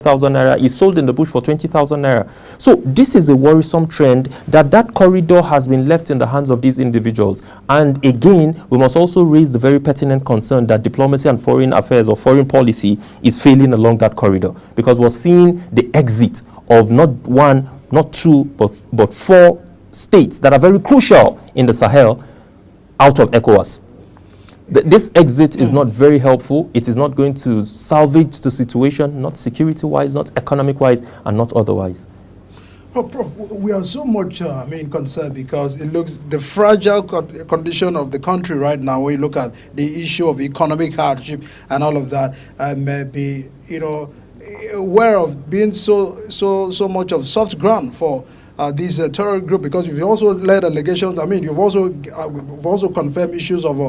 1,000 naira is sold in the bush for 20,000 naira. So this is a worrisome trend that corridor has been left in the hands of these individuals. And again, we must also raise the very pertinent concern that diplomacy and foreign affairs or foreign policy is failing along that corridor, because we're seeing the exit of not one, not two, but 4 states that are very crucial in the Sahel out of ECOWAS. This exit is not very helpful. It is not going to salvage the situation, not security-wise, not economic-wise, and not otherwise. Prof, we are so much concerned because it looks the fragile condition of the country right now. When you look at the issue of economic hardship and all of that, may be aware of being so much of soft ground for this terror group, because you've also led allegations. I mean, you've also confirmed issues of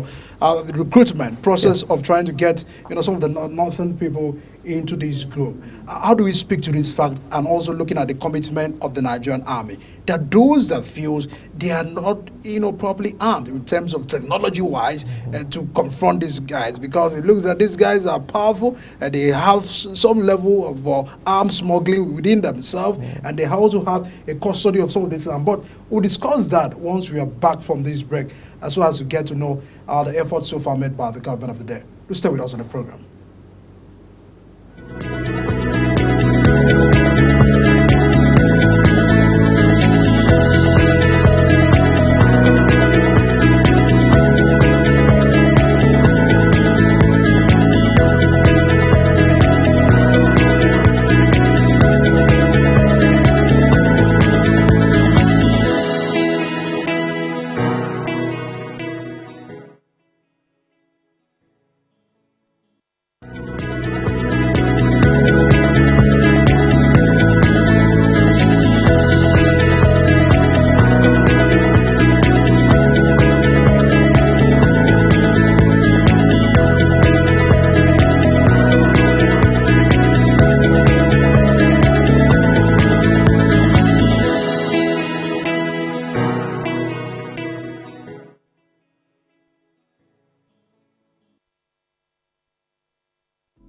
recruitment process, of trying to get some of the northern people into this group. How do we speak to this fact, and also looking at the commitment of the Nigerian army, that those that feels they are not properly armed in terms of technology-wise to confront these guys, because it looks that these guys are powerful and they have some level of arms smuggling within themselves, and they also have a custody of some of this. But we'll discuss that once we are back from this break, as well as to get to know the efforts so far made by the government of the day. Do stay with us on the program.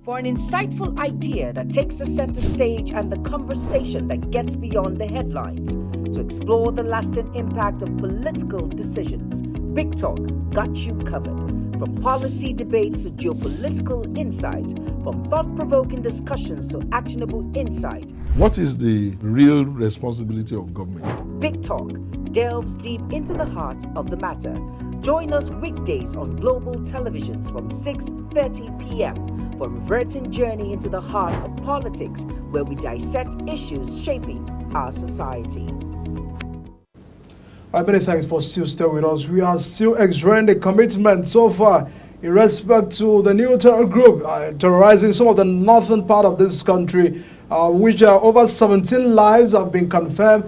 For an insightful idea that takes the center stage and the conversation that gets beyond the headlines, to explore the lasting impact of political decisions, Big Talk got you covered. From policy debates to geopolitical insights, from thought-provoking discussions to actionable insight. What is the real responsibility of government? Big Talk delves deep into the heart of the matter. Join us weekdays on Global Televisions from 6:30 p.m. for a reverting journey into the heart of politics, where we dissect issues shaping our society. Many thanks for still staying with us. We are still exerting the commitment so far in respect to the new terror group terrorizing some of the northern part of this country, which over 17 lives have been confirmed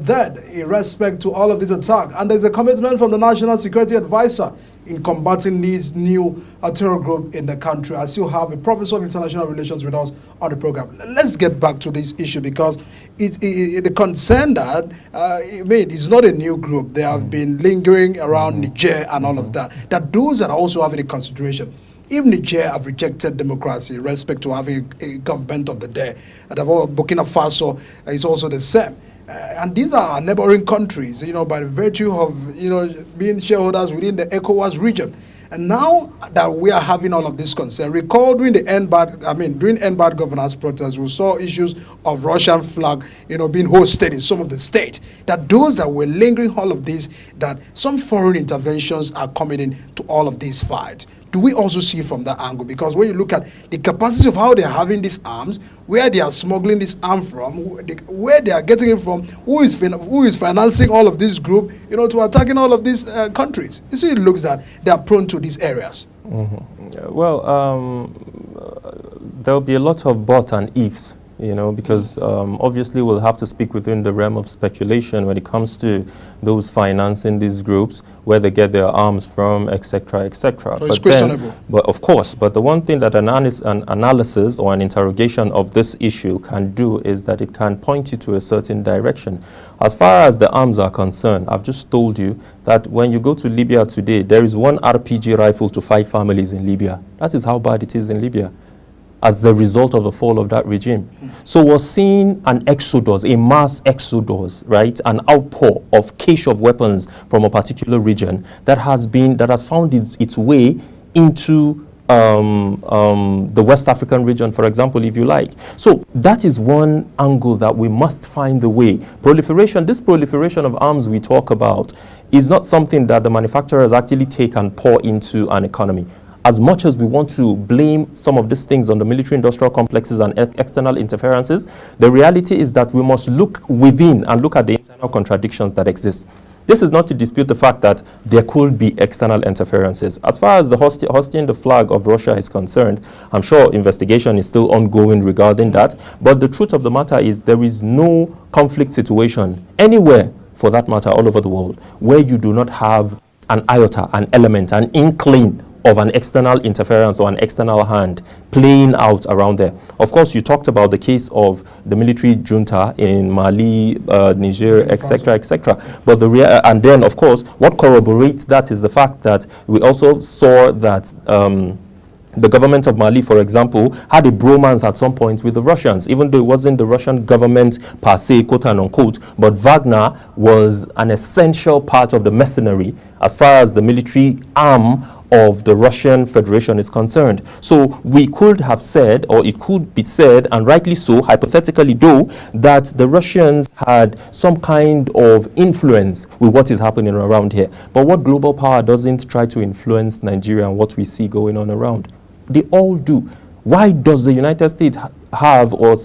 dead in respect to all of this attack. And there's a commitment from the National Security Advisor in combating this new terror group in the country. I still have a professor of international relations with us on the program. Let's get back to this issue, because the concern that, it's not a new group. They have been lingering around Niger and all of that. That those that are also having a consideration. If Niger have rejected democracy in respect to having a government of the day, and Burkina Faso is also the same. And these are neighboring countries, by the virtue of, being shareholders within the ECOWAS region. And now that we are having all of this concern, recall during the during NBAD governance protests, we saw issues of Russian flag, being hosted in some of the states. That those that were lingering all of this, that some foreign interventions are coming in to all of these fights. Do we also see from that angle? Because when you look at the capacity of how they are having these arms, where they are smuggling this arm from, where they are getting it from, who is financing all of this group, to attacking all of these countries. You see, it looks that they are prone to these areas. Well, there'll be a lot of but and ifs, because obviously we'll have to speak within the realm of speculation when it comes to those financing these groups, where they get their arms from, etc., etc. So it's questionable. But of course, but the one thing that an analysis or an interrogation of this issue can do is that it can point you to a certain direction. As far as the arms are concerned, I've just told you that when you go to Libya today, there is one RPG rifle to 5 families in Libya. That is how bad it is in Libya. as a result of the fall of that regime. So we're seeing an exodus, a mass exodus, right? An outpour of cache of weapons from a particular region that has found its way into the West African region, for example, if you like. So that is one angle that we must find the way. This proliferation of arms we talk about is not something that the manufacturers actually take and pour into an economy. As much as we want to blame some of these things on the military-industrial complexes and external interferences, the reality is that we must look within and look at the internal contradictions that exist. This is not to dispute the fact that there could be external interferences. As far as the hoisting the flag of Russia is concerned, I'm sure investigation is still ongoing regarding that. But the truth of the matter is there is no conflict situation anywhere, for that matter, all over the world, where you do not have an iota, an element, an inkling of an external interference or an external hand playing out around there. Of course, you talked about the case of the military junta in Mali, Niger, etc., etc. But and then, of course, what corroborates that is the fact that we also saw that the government of Mali, for example, had a bromance at some point with the Russians, even though it wasn't the Russian government per se, quote and unquote, but Wagner was an essential part of the mercenary as far as the military arm of the Russian Federation is concerned. So we could have said, or it could be said, and rightly so, hypothetically though, that the Russians had some kind of influence with what is happening around here. But what global power doesn't try to influence Nigeria and what we see going on around? They all do. Why does the United States have or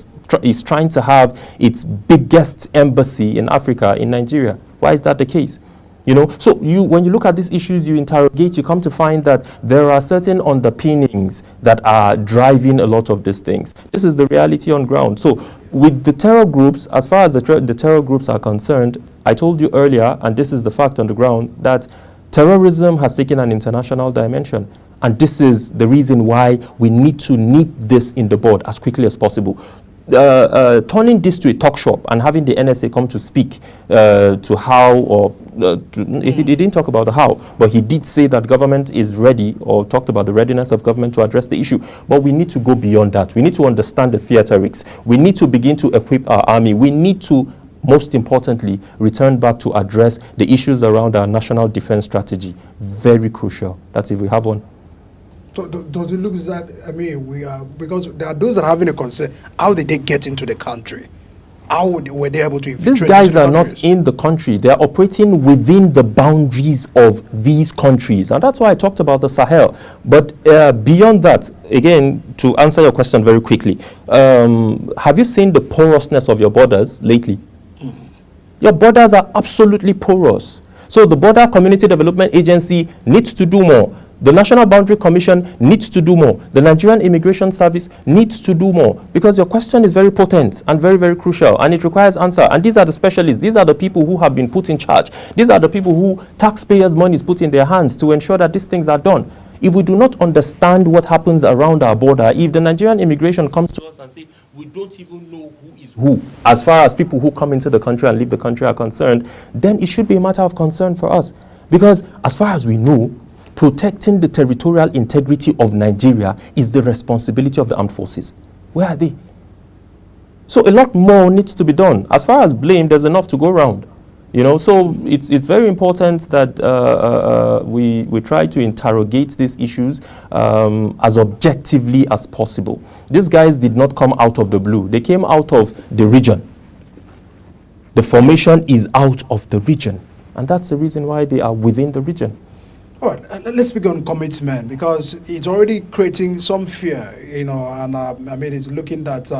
is trying to have its biggest embassy in Africa in Nigeria? Why is that the case? You know, so when you look at these issues, you interrogate, you come to find that there are certain underpinnings that are driving a lot of these things. This is the reality on ground. So with the terror groups, as far as the terror groups are concerned, I told you earlier, and this is the fact on the ground, that terrorism has taken an international dimension. And this is the reason why we need to nip this in the bud as quickly as possible. Turning this to a talk shop and having the NSA come to speak to how, or he didn't talk about the how, but he did say that government is ready, or talked about the readiness of government to address the issue. But we need to go beyond that. We need to understand the theatrics. We need to begin to equip our army. We need to, most importantly, return back to address the issues around our national defense strategy. Very crucial. That's if we have one. So does it look that, I mean, because there are those that are having a concern, how did they get into the country? How were they able to infiltrate? These guys are not in the country. They are operating within the boundaries of these countries. And that's why I talked about the Sahel. But beyond that, again, to answer your question very quickly, have you seen the porousness of your borders lately? Your borders are absolutely porous. So the Border Community Development Agency needs to do more. The National Boundary Commission needs to do more. The Nigerian Immigration Service needs to do more, because your question is very potent and very, very crucial, and it requires answer. And these are the specialists. These are the people who have been put in charge. These are the people who taxpayers' money is put in their hands to ensure that these things are done. If we do not understand what happens around our border, if the Nigerian immigration comes to us and say, we don't even know who is who, as far as people who come into the country and leave the country are concerned, then it should be a matter of concern for us. Because as far as we know, protecting the territorial integrity of Nigeria is the responsibility of the armed forces. Where are they? So a lot more needs to be done. As far as blame, there's enough to go around. You know, so it's very important that we try to interrogate these issues as objectively as possible. These guys did not come out of the blue. They came out of the region. The formation is out of the region. And that's the reason why they are within the region. All right, let's speak on commitment, because it's already creating some fear, you know, and I mean, it's looking at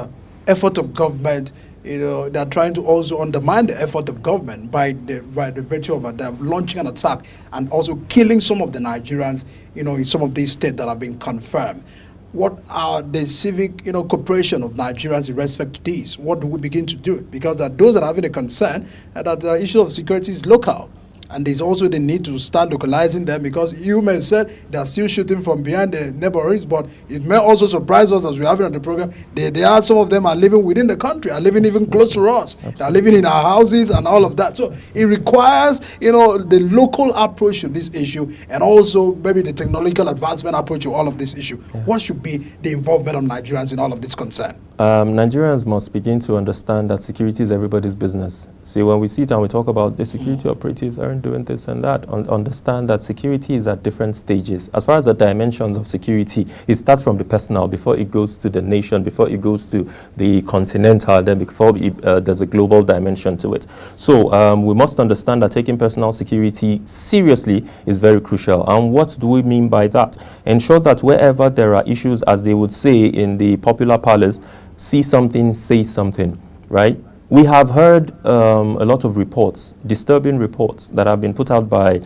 effort of government. You know, they're trying to also undermine the effort of government by the virtue of launching an attack and also killing some of the Nigerians, you know, in some of these states that have been confirmed. What are the civic, you know, cooperation of Nigerians in respect to this? What do we begin to do? Because there are those that are having a concern that the issue of security is local. and there's also the need to start localizing them, because you may say they are still shooting from behind the neighborhoods, but it may also surprise us as we're having on the program. There are some of them are living within the country, are living even close to us. They are living in our houses and all of that. So it requires, the local approach to this issue, and also maybe the technological advancement approach to all of this issue. What should be the involvement of Nigerians in all of this concern? Nigerians must begin to understand that security is everybody's business. See, when we sit and we talk about the security operatives aren't doing this and that, understand that security is at different stages. As far as the dimensions of security, it starts from the personal before it goes to the nation, before it goes to the continental, then before there's a global dimension to it. So we must understand that taking personal security seriously is very crucial. And what do we mean by that? Ensure that wherever there are issues, as they would say in the popular parlance, see something, say something, right? We have heard a lot of reports, disturbing reports that have been put out by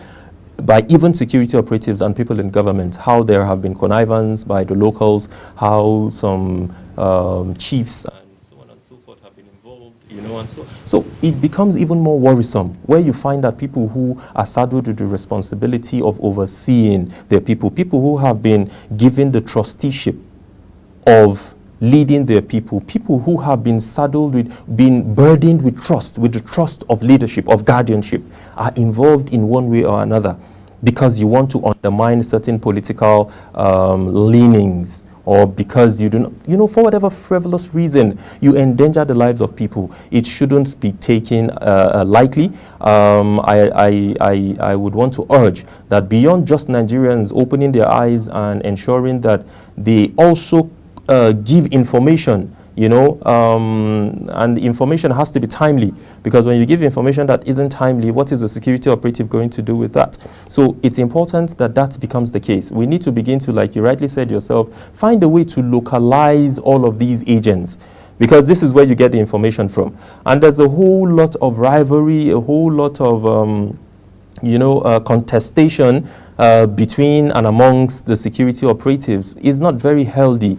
even security operatives and people in government, how there have been connivance by the locals, how some chiefs and so on and so forth have been involved, and so it becomes even more worrisome, where you find that people who are saddled with the responsibility of overseeing their people who have been given the trusteeship of leading their people who have been saddled with, being burdened with the trust of leadership, of guardianship, are involved in one way or another because you want to undermine certain political leanings, or because you do not, for whatever frivolous reason, you endanger the lives of people. It shouldn't be taken lightly. I would want to urge that beyond just Nigerians opening their eyes and ensuring that they also give information, and the information has to be timely, because when you give information that isn't timely, what is a security operative going to do with that? So it's important that that becomes the case. We need to begin to, like you rightly said yourself, find a way to localize all of these agents, because this is where you get the information from. And there's a whole lot of rivalry, a whole lot of contestation between and amongst the security operatives is not very healthy.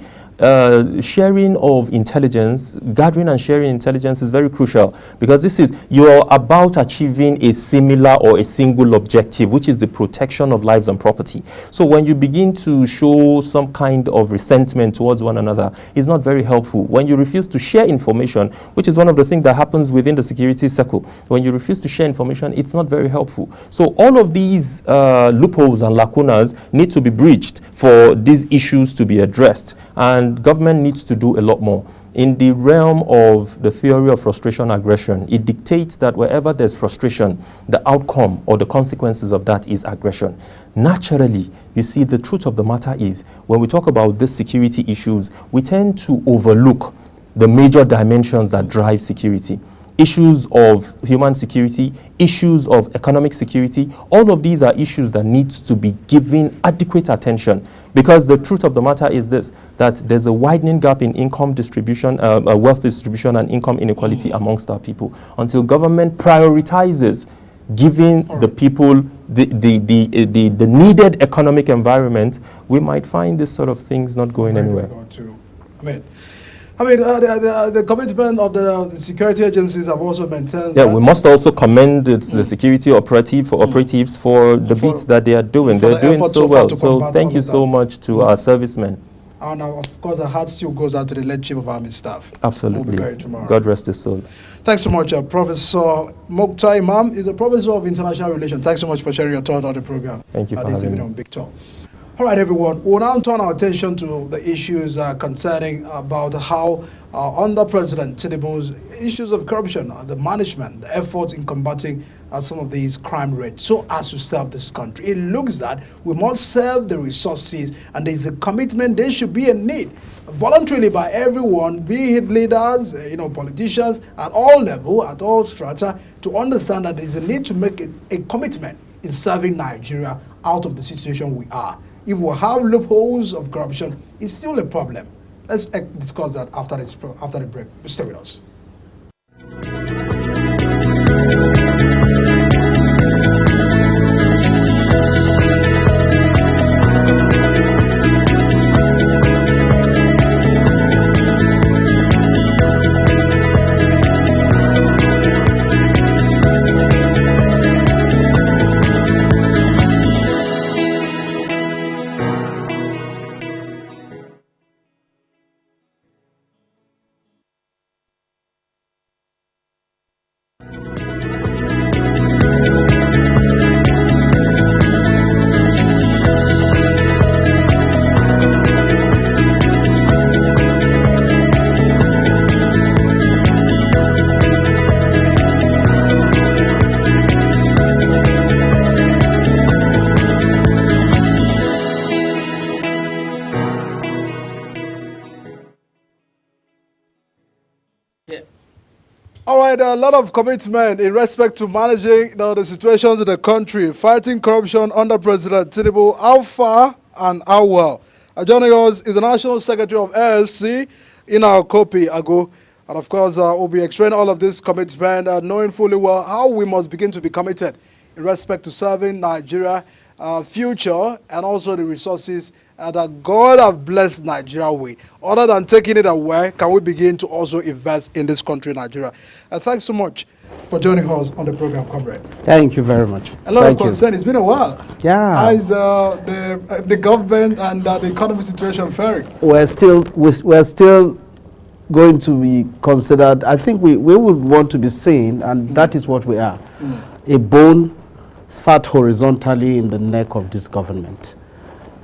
Sharing of intelligence, gathering and sharing intelligence is very crucial, because you're about achieving a similar or a single objective, which is the protection of lives and property. So when you begin to show some kind of resentment towards one another, it's not very helpful. When you refuse to share information, which is one of the things that happens within the security circle, when you refuse to share information, it's not very helpful. So all of these loopholes and lacunas need to be bridged for these issues to be addressed. And government needs to do a lot more. In the realm of the theory of frustration aggression, it dictates that wherever there's frustration, the outcome or the consequences of that is aggression. Naturally, you see, the truth of the matter is, when we talk about these security issues, we tend to overlook the major dimensions that drive security. Issues of human security, issues of economic security, all of these are issues that need to be given adequate attention, because the truth of the matter is this, that there's a widening gap in income distribution, wealth distribution and income inequality amongst our people. Until government prioritizes giving the people the needed economic environment, we might find this sort of things not going anywhere. The commitment of the security agencies have also maintained. Yeah, we must also commend the security operatives for the bits that they are doing. They're doing so well. So thank you so much to our servicemen. And of course, the heart still goes out to the late Chief of Army Staff. Absolutely. God rest his soul. Thanks so much, Professor Mokhtar Imam is a professor of international relations. Thanks so much for sharing your thoughts on the program. Thank you for this having evening me. on Big Talk. All right, everyone. We'll now turn our attention to the issues concerning about how under President Tinubu's issues of corruption, the management, the efforts in combating some of these crime rates, so as to serve this country. It looks that we must serve the resources, and there's a commitment. There should be a need, voluntarily by everyone, be it leaders, politicians at all levels, at all strata, to understand that there's a need to make a commitment in serving Nigeria out of the situation we are. If we have loopholes of corruption, it's still a problem. Let's discuss that after the break. Stay with us. All right, a lot of commitment in respect to managing the situations in the country, fighting corruption under President Tinubu. How far and how well? Joining us is the National Secretary of ASC, Ina Kopi Ago. And of course, we'll be explaining all of this commitment, knowing fully well how we must begin to be committed in respect to serving Nigeria future and also the resources that God have blessed Nigeria with. Other than taking it away, can we begin to also invest in this country, Nigeria? Thanks so much for joining us on the program, comrade. Thank you very much. A lot of concern. It's been a while. Yeah. How is the government and the economy situation faring? We're still going to be considered. I think we would want to be seen, and that is what we are. A bone sat horizontally in the neck of this government.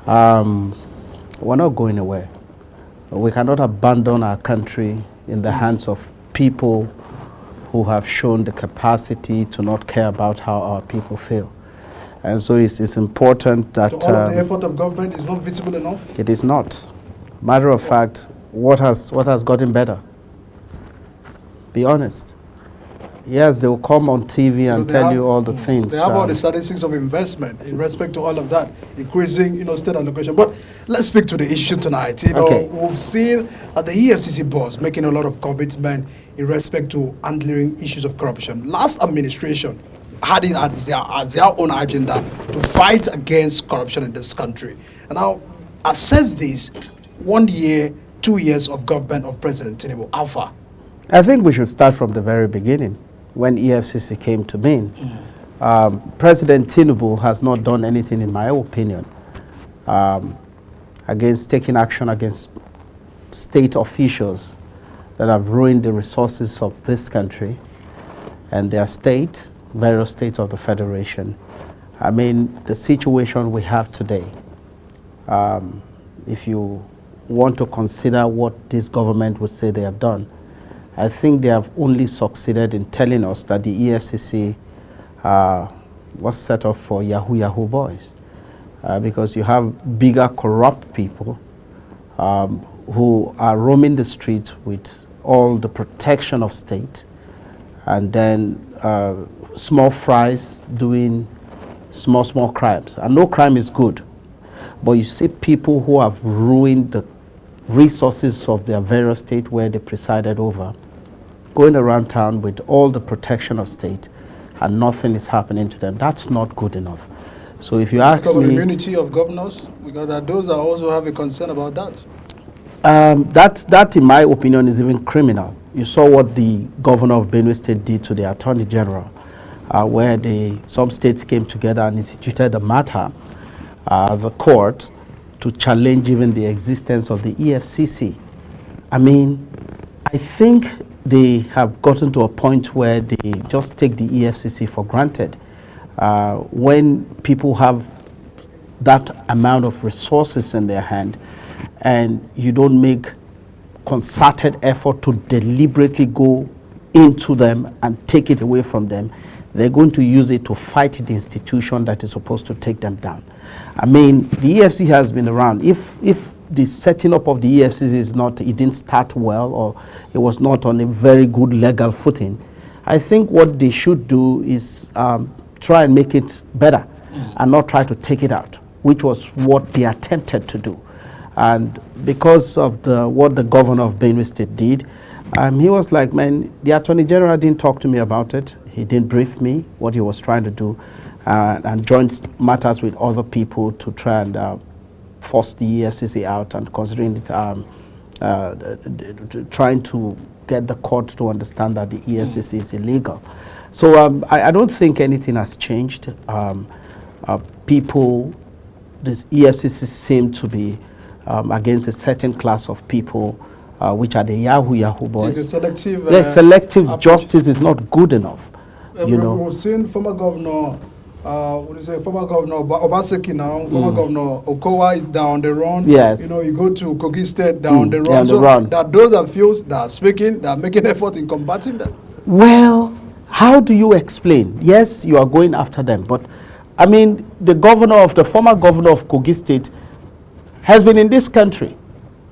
We're not going away. We cannot abandon our country in the hands of people who have shown the capacity to not care about how our people feel. And so it's important that... So all of the effort of government is not visible enough? It is not. Matter of fact, what has gotten better? Be honest. Yes, they will come on TV and tell you all the things. They have all the statistics of investment in respect to all of that, increasing, state allocation. But let's speak to the issue tonight. We've seen the EFCC boss making a lot of commitment in respect to handling issues of corruption. Last administration had it as their own agenda to fight against corruption in this country. And now, assess this 1 year, 2 years of government of President Tinubu. How far? I think we should start from the very beginning, when EFCC came to being. President Tinubu has not done anything, in my opinion, against taking action against state officials that have ruined the resources of this country and their state, various states of the Federation. I mean, the situation we have today, if you want to consider what this government would say they have done, I think they have only succeeded in telling us that the EFCC was set up for Yahoo boys, because you have bigger corrupt people who are roaming the streets with all the protection of state, and then small fries doing small crimes. And no crime is good, but you see people who have ruined the resources of their various state where they presided over, going around town with all the protection of state, and nothing is happening to them. That's not good enough. So if you ask me... Because of immunity of governors? Because those that also have a concern about that? That, in my opinion, is even criminal. You saw what the governor of Benue State did to the Attorney General, where some states came together and instituted a matter, the court, to challenge even the existence of the EFCC. I mean, I think they have gotten to a point where they just take the EFCC for granted. When people have that amount of resources in their hand and you don't make concerted effort to deliberately go into them and take it away from them, they're going to use it to fight the institution that is supposed to take them down. I mean, the EFCC has been around. If the setting up of the EFCC is not, it didn't start well, or it was not on a very good legal footing, I think what they should do is try and make it better and not try to take it out, which was what they attempted to do. And because of what the governor of Benue State did, he was like, man, the Attorney General didn't talk to me about it. He didn't brief me what he was trying to do, and joined matters with other people to try and force the EFCC out, and considering it, trying to get the court to understand that the EFCC is illegal. So I don't think anything has changed. This EFCC seem to be against a certain class of people, which are the Yahoo boys. It's a selective... selective justice is not good enough. We've seen former governor, former governor Obaseki now, former governor Okowa is down the run. Yes. You go to Kogi State, down the run. Yeah, so that those that feels that are speaking, that are making effort in combating that. Well, how do you explain? Yes, you are going after them, but I mean, the former governor of Kogi State has been in this country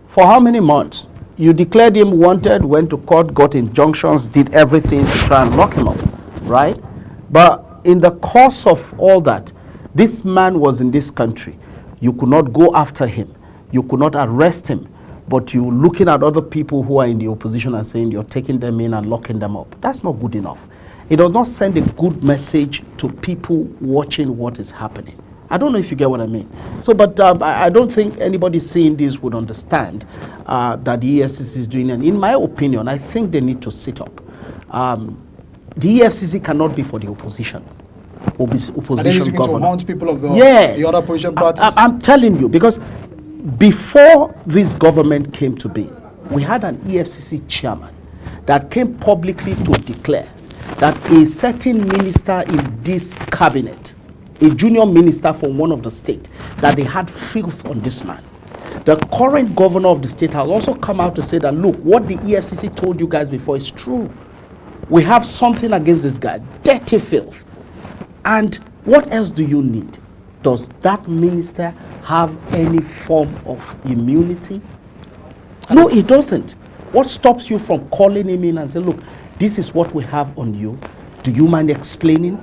for how many months? You declared him wanted, went to court, got injunctions, did everything to try and lock him up, right? But in the course of all that, this man was in this country. You could not go after him. You could not arrest him. But you're looking at other people who are in the opposition and saying you're taking them in and locking them up. That's not good enough. It does not send a good message to people watching what is happening. I don't know if you get what I mean. So, but I don't think anybody seeing this would understand that the EFCC is doing. And in my opinion, I think they need to sit up. The EFCC cannot be for the opposition. Opposition government. To haunt people of the other opposition parties. I'm telling you, because before this government came to be, we had an EFCC chairman that came publicly to declare that a certain minister in this cabinet, a junior minister from one of the states, that they had filth on this man. The current governor of the state has also come out to say that, look, what the EFCC told you guys before is true. We have something against this guy, dirty filth. And what else do you need? Does that minister have any form of immunity? No, he doesn't. What stops you from calling him in and saying, look, this is what we have on you. Do you mind explaining?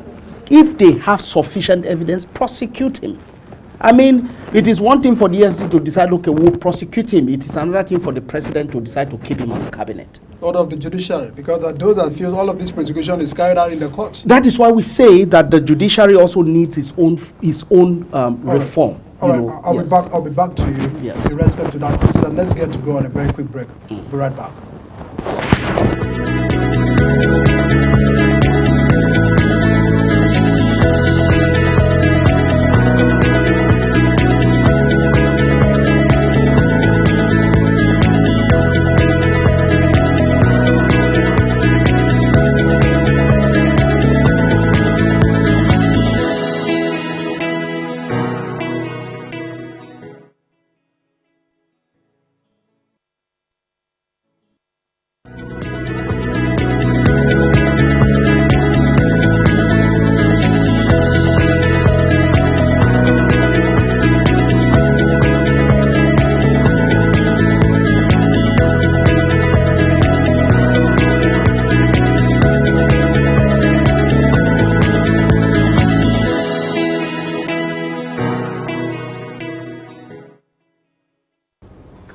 If they have sufficient evidence, prosecute him. I mean, it is one thing for the EFCC to decide, okay, we'll prosecute him. It is another thing for the president to decide to keep him on the cabinet. Out of the judiciary, because those that feel all of this prosecution is carried out in the courts. That is why we say that the judiciary also needs its own reform. All right, I'll be back to you in respect to that concern. Let's get to go on a very quick break. Be right back.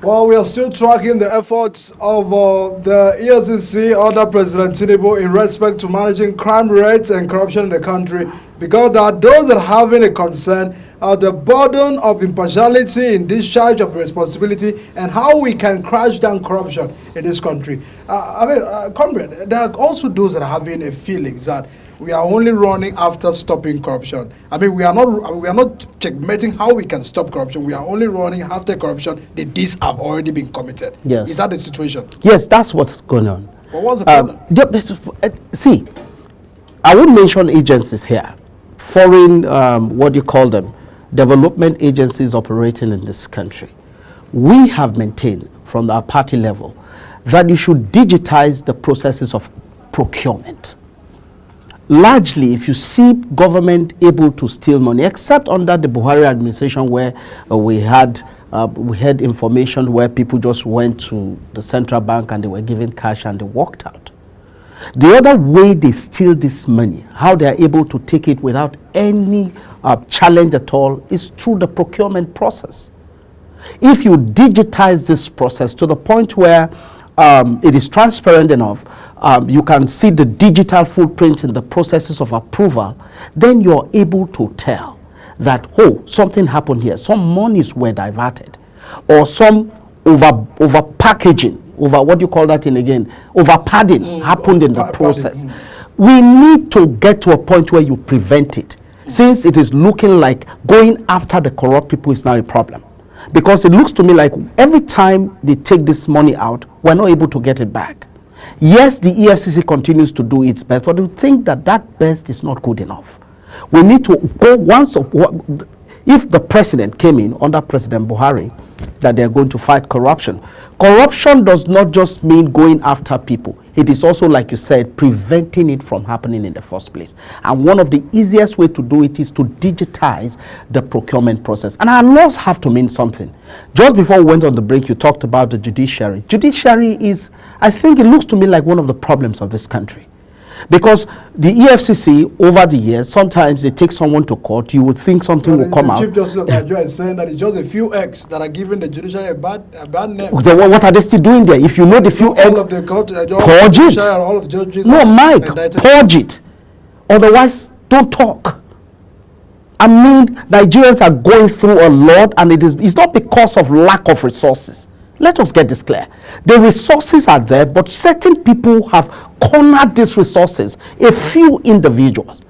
Well, we are still tracking the efforts of the EFCC under President Tinubu in respect to managing crime rates and corruption in the country, because there are those that are having a concern the burden of impartiality in discharge of responsibility and how we can crash down corruption in this country. Comrade, there are also those that are having a feeling that we are only running after stopping corruption. I mean, we are not checkmating how we can stop corruption. We are only running after corruption. The deeds have already been committed. Yes. Is that the situation? Yes, that's what's going on. But what's the problem? See, I won't mention agencies here. Foreign, what do you call them? Development agencies operating in this country. We have maintained from our party level that you should digitize the processes of procurement. Largely, if you see government able to steal money, except under the Buhari administration where we had information where people just went to the central bank and they were given cash and they walked out. The other way they steal this money, how they are able to take it without any challenge at all, is through the procurement process. If you digitize this process to the point where it is transparent enough, you can see the digital footprint in the processes of approval, then you're able to tell that, oh, something happened here, some monies were diverted, or some over packaging, over what do you call that in again, over padding happened in the process. We need to get to a point where you prevent it, since it is looking like going after the corrupt people is now a problem. Because it looks to me like every time they take this money out, we're not able to get it back. Yes, the EFCC continues to do its best, but we think that that best is not good enough. We need to go once of what, if the president came in under President Buhari that they're going to fight corruption. Corruption does not just mean going after people. It is also, like you said, preventing it from happening in the first place. And one of the easiest way to do it is to digitize the procurement process. And our laws have to mean something. Just before we went on the break, you talked about the judiciary. Judiciary is, I think it looks to me like one of the problems of this country. Because the EFCC, over the years, sometimes they take someone to court, you would think something will come out. The Chief Justice of Nigeria is saying that it's just a few X that are giving the judiciary a bad name. What are they still doing there? If you know the few X, all of the court, purge it. All of judges. No, Mike, purge it. Otherwise, don't talk. I mean, Nigerians are going through a lot, and it's not because of lack of resources. Let us get this clear. The resources are there, but certain people have cornered these resources, a few individuals.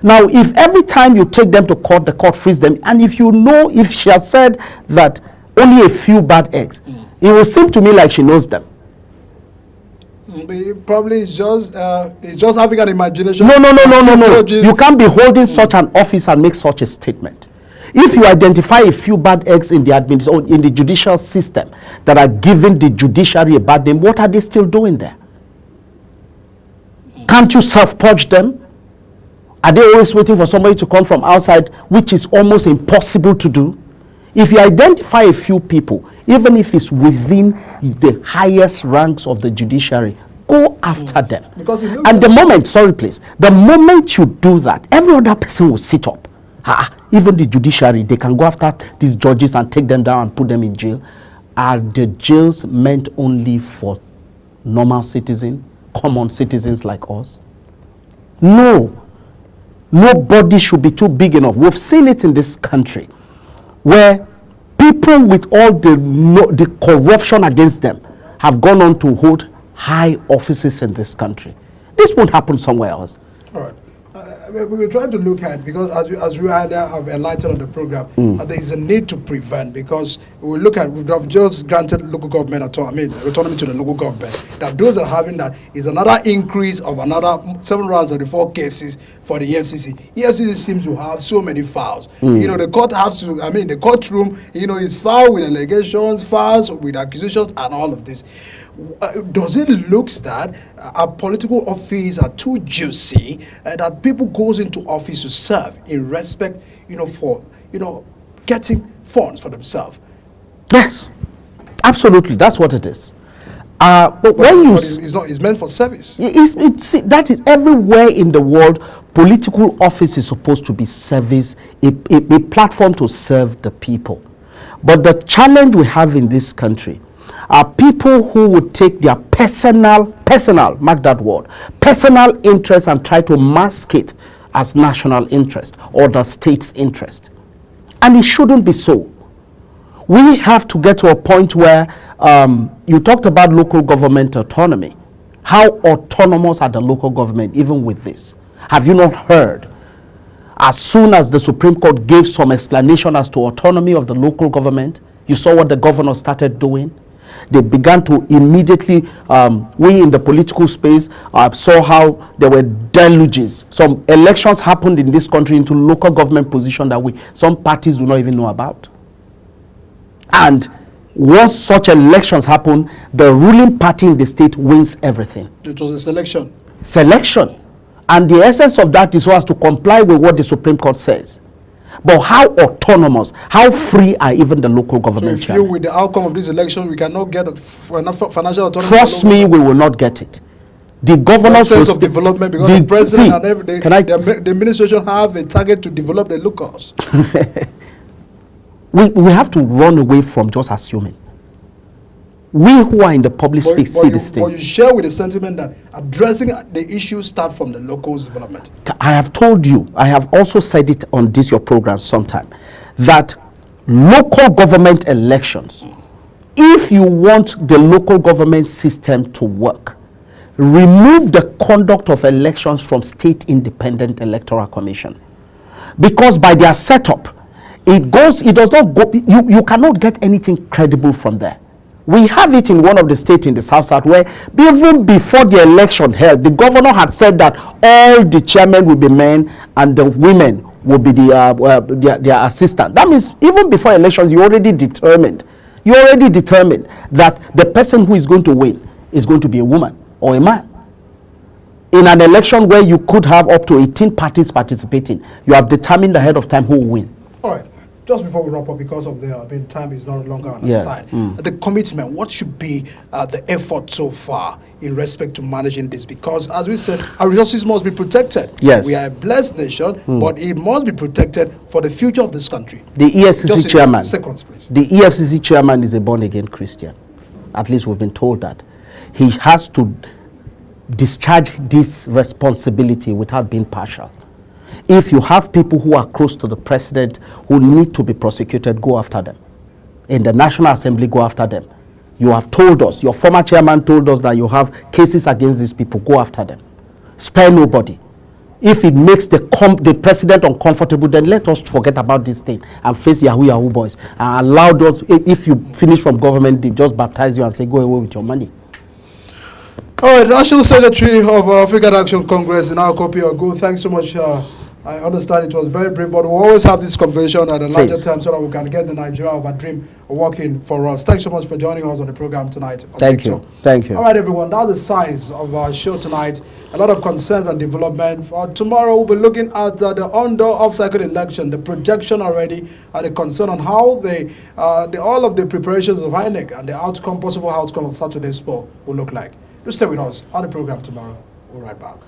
Now, if every time you take them to court, the court frees them, and if you know, if she has said that only a few bad eggs, it will seem to me like she knows them. Probably it's just having an imagination. No. You can't be holding such an office and make such a statement. If you identify a few bad eggs in the judicial system that are giving the judiciary a bad name, what are they still doing there? Can't you self-purge them? Are they always waiting for somebody to come from outside, which is almost impossible to do? If you identify a few people, even if it's within the highest ranks of the judiciary, go after them. Because and the moment you do that, every other person will sit up. Even the judiciary, they can go after these judges and take them down and put them in jail. Are the jails meant only for normal citizens, common citizens like us? No. Nobody should be too big enough. We've seen it in this country where people with all the corruption against them have gone on to hold high offices in this country. This won't happen somewhere else. All right. We were trying to look at, because as we have enlightened on the program, there is a need to prevent, because we look at, we've just granted local government autonomy to the local government, that those that are having that is another increase of another 734 cases for the EFCC. EFCC seems to have so many files. The court has to, the courtroom, is filed with allegations, files with accusations and all of this. Does it look that our political office are too juicy, that people goes into office to serve in respect, for, getting funds for themselves? Yes, absolutely. That's what it is. But it's meant for service. That is everywhere in the world. Political office is supposed to be service, a platform to serve the people. But the challenge we have in this country are people who would take their personal, mark that word, personal interest and try to mask it as national interest or the state's interest. And it shouldn't be so. We have to get to a point where you talked about local government autonomy. How autonomous are the local government even with this? Have you not heard? As soon as the Supreme Court gave some explanation as to autonomy of the local government, you saw what the governor started doing. They began to immediately, we in the political space saw how there were deluges. Some elections happened in this country into local government position that some parties do not even know about. And once such elections happen, the ruling party in the state wins everything. It was a selection. And the essence of that is so as to comply with what the Supreme Court says. But how autonomous, how free are even the local government? So if you, with the outcome of this election, we cannot get enough financial autonomy? Trust me, we will not get it. The governor's sense of development, because the president and every day, the administration have a target to develop the locals. we have to run away from just assuming. We who are in the public space see this thing. But you share with the sentiment that addressing the issues start from the locals' development. I have told you, I have also said it on your program sometime, that local government elections, if you want the local government system to work, remove the conduct of elections from State Independent Electoral Commission. Because by their setup, it does not go, you cannot get anything credible from there. We have it in one of the states in the South where even before the election held, the governor had said that all the chairmen will be men and the women will be their assistant. That means even before elections, you already determined You already determined that the person who is going to win is going to be a woman or a man. In an election where you could have up to 18 parties participating, you have determined ahead of time who will win. All right. Just before we wrap up, because of the time is no longer on our Yeah. side, the commitment, what should be the effort so far in respect to managing this? Because, as we said, our resources must be protected. Yes. We are a blessed nation, but it must be protected for the future of this country. The EFCC Just in chairman, seconds, please. the EFCC chairman is a born-again Christian. At least we've been told that. He has to discharge this responsibility without being partial. If you have people who are close to the president who need to be prosecuted, go after them. In the National Assembly, go after them. You have told us, your former chairman told us that you have cases against these people, go after them. Spare nobody. If it makes the president uncomfortable, then let us forget about this thing and face Yahoo boys. And allow those, if you finish from government, they just baptize you and say, go away with your money. All right, National Secretary of African Action Congress in our copy of Go. Thanks so much. I understand it was very brief, but we'll always have this conversation at a larger time so that we can get the Nigeria of our dream working for us. Thanks so much for joining us on the program tonight. Thank you. Thank you. All right, everyone, that's the size of our show tonight. A lot of concerns and development. Tomorrow, we'll be looking at the on-door off-cycle election, the projection already, and the concern on how all of the preparations of INEC and the possible outcome of Saturday's poll will look like. You stay with us on the program tomorrow. We'll be right back.